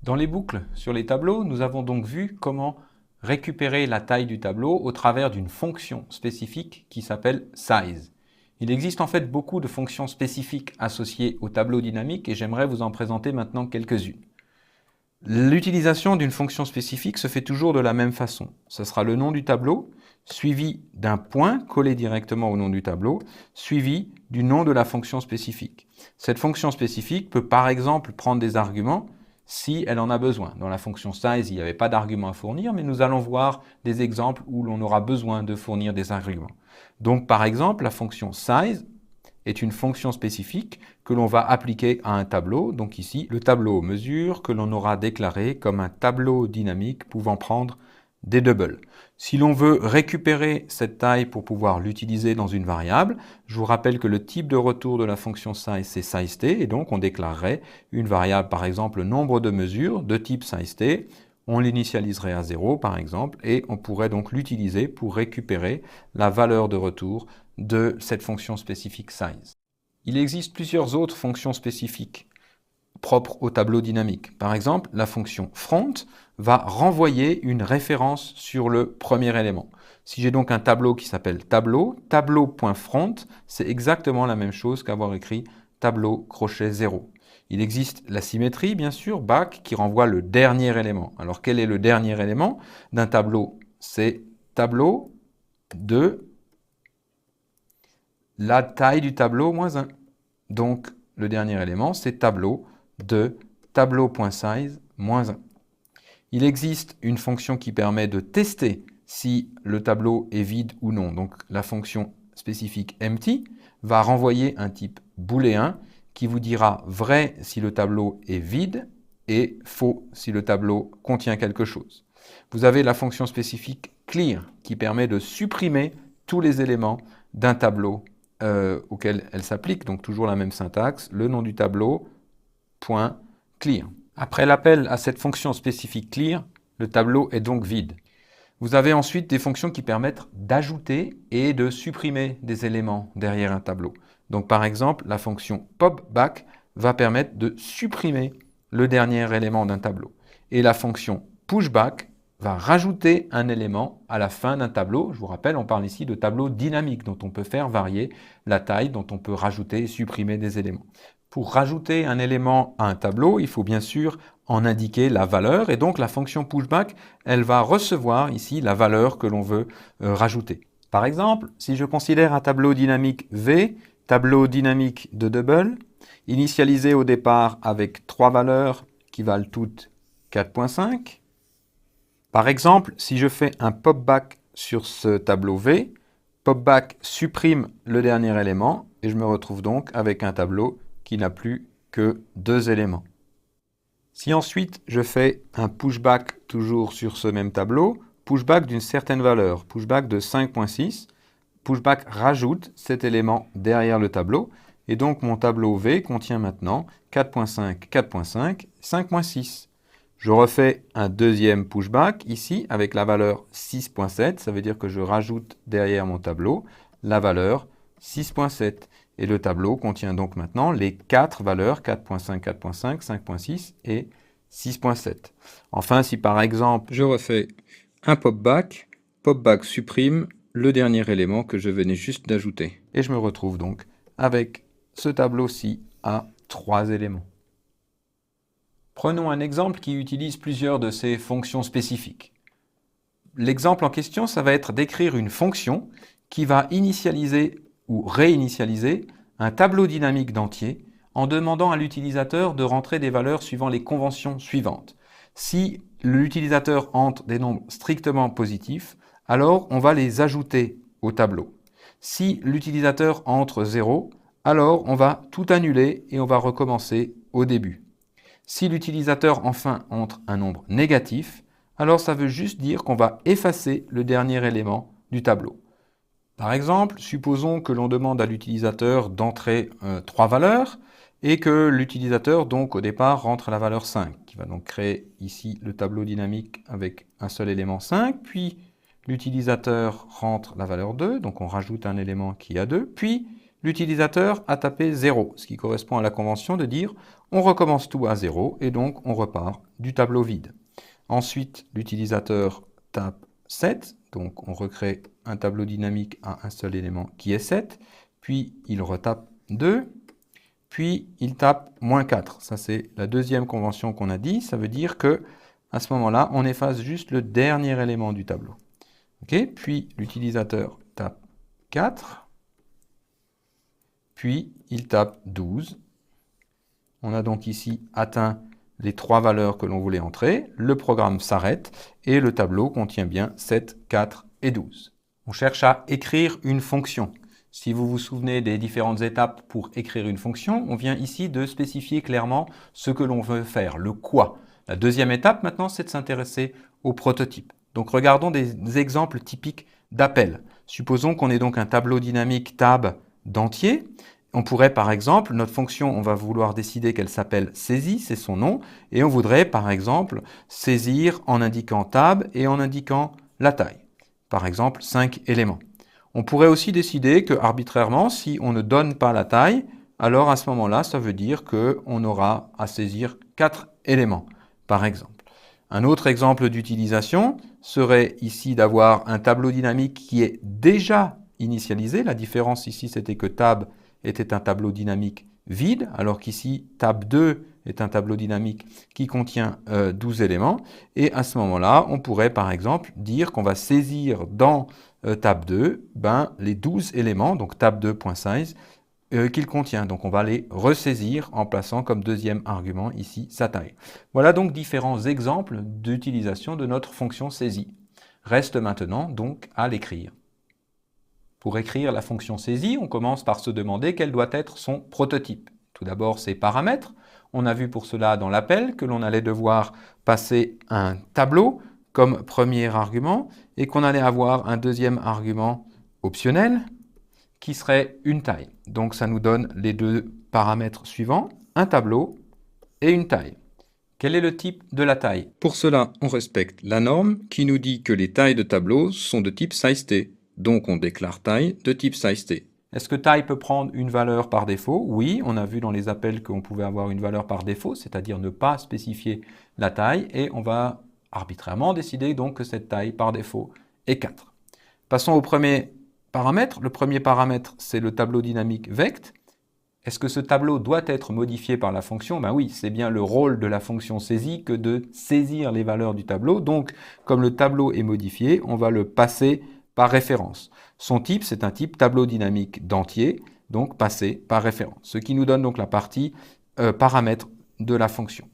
Dans les boucles sur les tableaux, nous avons donc vu comment récupérer la taille du tableau au travers d'une fonction spécifique qui s'appelle size. Il existe en fait beaucoup de fonctions spécifiques associées au tableau dynamique et j'aimerais vous en présenter maintenant quelques-unes. L'utilisation d'une fonction spécifique se fait toujours de la même façon. Ce sera le nom du tableau, suivi d'un point collé directement au nom du tableau, suivi du nom de la fonction spécifique. Cette fonction spécifique peut par exemple prendre des arguments si elle en a besoin. Dans la fonction size, il n'y avait pas d'arguments à fournir, mais nous allons voir des exemples où l'on aura besoin de fournir des arguments. Donc par exemple, la fonction size est une fonction spécifique que l'on va appliquer à un tableau. Donc ici, le tableau mesure que l'on aura déclaré comme un tableau dynamique pouvant prendre des doubles. Si l'on veut récupérer cette taille pour pouvoir l'utiliser dans une variable, je vous rappelle que le type de retour de la fonction size, c'est sizeT, et donc on déclarerait une variable, par exemple, nombre de mesures de type sizeT. On l'initialiserait à 0, par exemple, et on pourrait donc l'utiliser pour récupérer la valeur de retour de cette fonction spécifique size. Il existe plusieurs autres fonctions spécifiques propres au tableau dynamique. Par exemple, la fonction front va renvoyer une référence sur le premier élément. Si j'ai donc un tableau qui s'appelle tableau, tableau.front, c'est exactement la même chose qu'avoir écrit tableau crochet 0. Il existe la symétrie, bien sûr, back, qui renvoie le dernier élément. Alors, quel est le dernier élément d'un tableau? C'est tableau de la taille du tableau moins 1. Donc, le dernier élément, c'est tableau de tableau.size moins 1. Il existe une fonction qui permet de tester si le tableau est vide ou non. Donc, la fonction spécifique empty va renvoyer un type booléen qui vous dira vrai si le tableau est vide et faux si le tableau contient quelque chose. Vous avez la fonction spécifique clear qui permet de supprimer tous les éléments d'un tableau auquel elle s'applique, donc toujours la même syntaxe, le nom du tableau, point clear. Après l'appel à cette fonction spécifique clear, le tableau est donc vide. Vous avez ensuite des fonctions qui permettent d'ajouter et de supprimer des éléments derrière un tableau. Donc par exemple, la fonction popBack va permettre de supprimer le dernier élément d'un tableau. Et la fonction pushBack va rajouter un élément à la fin d'un tableau. Je vous rappelle, on parle ici de tableau dynamique dont on peut faire varier la taille, dont on peut rajouter et supprimer des éléments. Pour rajouter un élément à un tableau, il faut bien sûr en indiquer la valeur et donc la fonction pushBack, elle va recevoir ici la valeur que l'on veut rajouter. Par exemple, si je considère un tableau dynamique V, tableau dynamique de double, initialisé au départ avec 3 valeurs qui valent toutes 4.5. Par exemple, si je fais un popback sur ce tableau V, popback supprime le dernier élément et je me retrouve donc avec un tableau qui n'a plus que 2 éléments. Si ensuite je fais un pushback toujours sur ce même tableau, pushback d'une certaine valeur, pushback de 5.6, pushback rajoute cet élément derrière le tableau et donc mon tableau V contient maintenant 4.5, 4.5, 5.6. Je refais un deuxième pushback ici avec la valeur 6.7, ça veut dire que je rajoute derrière mon tableau la valeur 6.7. Et le tableau contient donc maintenant les 4 valeurs 4.5, 4.5, 5.6 et 6.7. Enfin, si par exemple je refais un popback, popback supprime le dernier élément que je venais juste d'ajouter. Et je me retrouve donc avec ce tableau-ci à 3 éléments. Prenons un exemple qui utilise plusieurs de ces fonctions spécifiques. L'exemple en question, ça va être d'écrire une fonction qui va initialiser ou réinitialiser un tableau dynamique d'entiers en demandant à l'utilisateur de rentrer des valeurs suivant les conventions suivantes. Si l'utilisateur entre des nombres strictement positifs, alors on va les ajouter au tableau. Si l'utilisateur entre 0, alors on va tout annuler et on va recommencer au début. Si l'utilisateur enfin entre un nombre négatif, alors ça veut juste dire qu'on va effacer le dernier élément du tableau. Par exemple, supposons que l'on demande à l'utilisateur d'entrer 3 valeurs et que l'utilisateur donc au départ rentre la valeur 5, qui va donc créer ici le tableau dynamique avec un seul élément 5, puis l'utilisateur rentre la valeur 2, donc on rajoute un élément qui a 2, puis l'utilisateur a tapé 0, ce qui correspond à la convention de dire on recommence tout à 0 et donc on repart du tableau vide. Ensuite, l'utilisateur tape 7, donc on recrée un tableau dynamique à un seul élément qui est 7, puis il retape 2, puis il tape -4. Ça, c'est la deuxième convention qu'on a dit. Ça veut dire que à ce moment-là, on efface juste le dernier élément du tableau. Okay. Puis l'utilisateur tape 4, puis il tape 12. On a donc ici atteint les 3 valeurs que l'on voulait entrer. Le programme s'arrête et le tableau contient bien 7, 4 et 12. On cherche à écrire une fonction. Si vous vous souvenez des différentes étapes pour écrire une fonction, on vient ici de spécifier clairement ce que l'on veut faire, le quoi. La deuxième étape maintenant, c'est de s'intéresser au prototype. Donc regardons des exemples typiques d'appel. Supposons qu'on ait donc un tableau dynamique tab d'entier. On pourrait par exemple, notre fonction, on va vouloir décider qu'elle s'appelle saisie, c'est son nom, et on voudrait par exemple saisir en indiquant tab et en indiquant la taille. Par exemple, 5 éléments. On pourrait aussi décider que arbitrairement, si on ne donne pas la taille, alors à ce moment-là, ça veut dire qu'on aura à saisir 4 éléments, par exemple. Un autre exemple d'utilisation serait ici d'avoir un tableau dynamique qui est déjà initialisé. La différence ici, c'était que tab était un tableau dynamique vide, alors qu'ici, tab 2 est un tableau dynamique qui contient 12 éléments. Et à ce moment-là, on pourrait par exemple dire qu'on va saisir dans tab 2 les 12 éléments, donc tab2.size, qu'il contient. Donc on va les ressaisir en plaçant comme deuxième argument ici sa taille. Voilà donc différents exemples d'utilisation de notre fonction saisie. Reste maintenant donc à l'écrire. Pour écrire la fonction saisie, on commence par se demander quel doit être son prototype. Tout d'abord ses paramètres. On a vu pour cela dans l'appel que l'on allait devoir passer un tableau comme premier argument et qu'on allait avoir un deuxième argument optionnel qui serait une taille. Donc ça nous donne les deux paramètres suivants, un tableau et une taille. Quel est le type de la taille? Pour cela, on respecte la norme qui nous dit que les tailles de tableau sont de type sizeT. Donc on déclare taille de type sizeT. Est-ce que taille peut prendre une valeur par défaut? Oui, on a vu dans les appels qu'on pouvait avoir une valeur par défaut, c'est-à-dire ne pas spécifier la taille, et on va arbitrairement décider donc que cette taille par défaut est 4. Passons au premier paramètre. Le premier paramètre, c'est le tableau dynamique vect. Est-ce que ce tableau doit être modifié par la fonction? Ben oui, c'est bien le rôle de la fonction saisie que de saisir les valeurs du tableau. Donc, comme le tableau est modifié, on va le passer par référence. Son type, c'est un type tableau dynamique d'entier, donc passé par référence. Ce qui nous donne donc la partie paramètre de la fonction.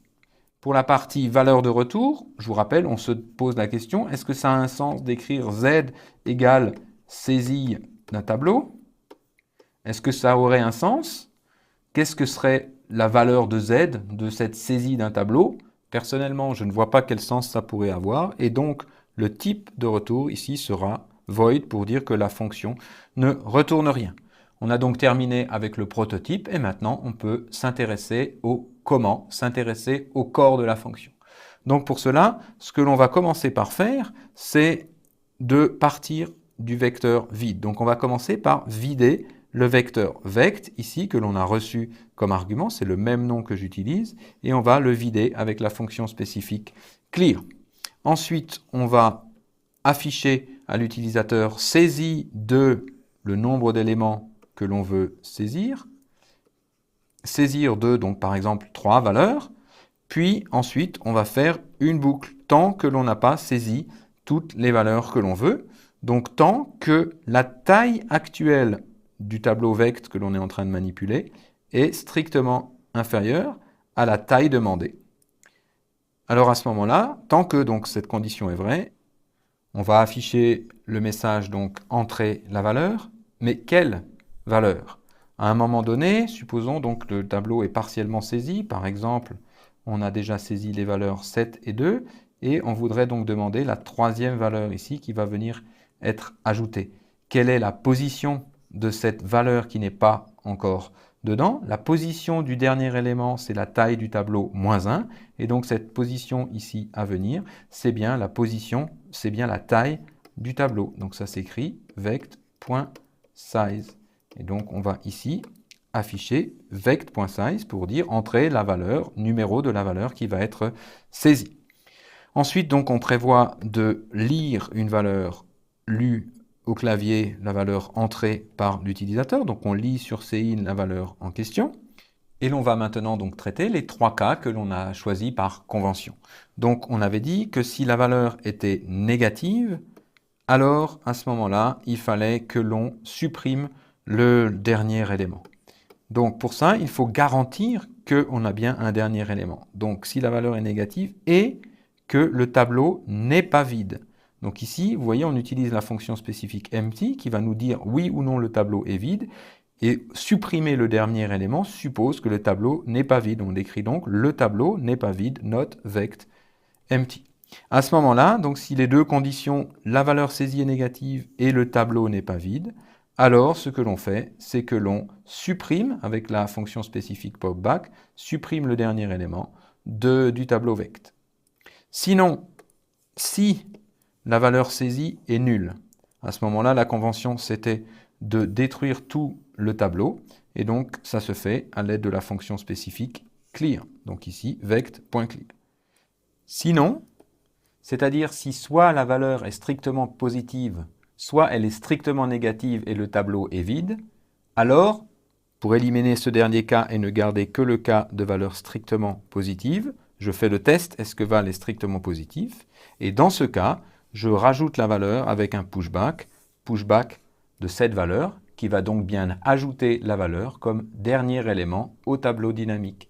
Pour la partie valeur de retour, je vous rappelle, on se pose la question, est-ce que ça a un sens d'écrire z égale saisie d'un tableau? Est-ce que ça aurait un sens? Qu'est-ce que serait la valeur de z de cette saisie d'un tableau? Personnellement, je ne vois pas quel sens ça pourrait avoir, et donc le type de retour ici sera void pour dire que la fonction ne retourne rien. On a donc terminé avec le prototype et maintenant on peut s'intéresser au comment, s'intéresser au corps de la fonction. Donc pour cela, ce que l'on va commencer par faire, c'est de partir du vecteur vide. Donc on va commencer par vider le vecteur vect ici que l'on a reçu comme argument, c'est le même nom que j'utilise, et on va le vider avec la fonction spécifique clear. Ensuite, on va afficher à l'utilisateur saisie de le nombre d'éléments que l'on veut saisir, saisir de, donc par exemple, 3 valeurs, puis ensuite on va faire une boucle tant que l'on n'a pas saisi toutes les valeurs que l'on veut, donc tant que la taille actuelle du tableau vect que l'on est en train de manipuler est strictement inférieure à la taille demandée. Alors à ce moment-là, tant que donc cette condition est vraie, on va afficher le message donc entrer la valeur, mais quelle valeur? À un moment donné, supposons donc que le tableau est partiellement saisi, par exemple, on a déjà saisi les valeurs 7 et 2, et on voudrait donc demander la troisième valeur ici qui va venir être ajoutée. Quelle est la position de cette valeur qui n'est pas encore dedans? La position du dernier élément, c'est la taille du tableau -1, et donc cette position ici à venir, c'est bien la position, c'est bien la taille du tableau. Donc ça s'écrit vect.size Et donc, on va ici afficher vect.size pour dire entrer la valeur, numéro de la valeur qui va être saisie. Ensuite, donc, on prévoit de lire une valeur lue au clavier, la valeur entrée par l'utilisateur. Donc, on lit sur CIN la valeur en question. Et l'on va maintenant donc traiter les 3 cas que l'on a choisis par convention. Donc, on avait dit que si la valeur était négative, alors à ce moment-là, il fallait que l'on supprime le dernier élément. Donc pour ça, il faut garantir qu'on a bien un dernier élément. Donc si la valeur est négative et que le tableau n'est pas vide. Donc ici, vous voyez, on utilise la fonction spécifique empty qui va nous dire oui ou non le tableau est vide. Et supprimer le dernier élément suppose que le tableau n'est pas vide. On écrit donc le tableau n'est pas vide, not vect empty. À ce moment-là, donc si les deux conditions, la valeur saisie est négative et le tableau n'est pas vide, alors ce que l'on fait, c'est que l'on supprime, avec la fonction spécifique popback, supprime le dernier élément du tableau vect. Sinon, si la valeur saisie est nulle, à ce moment-là, la convention, c'était de détruire tout le tableau, et donc ça se fait à l'aide de la fonction spécifique clear. Donc ici, vect.clear. Sinon, c'est-à-dire si soit la valeur est strictement positive, soit elle est strictement négative et le tableau est vide, alors, pour éliminer ce dernier cas et ne garder que le cas de valeur strictement positive, je fais le test, est-ce que val est strictement positif? Et dans ce cas, je rajoute la valeur avec un pushback de cette valeur, qui va donc bien ajouter la valeur comme dernier élément au tableau dynamique.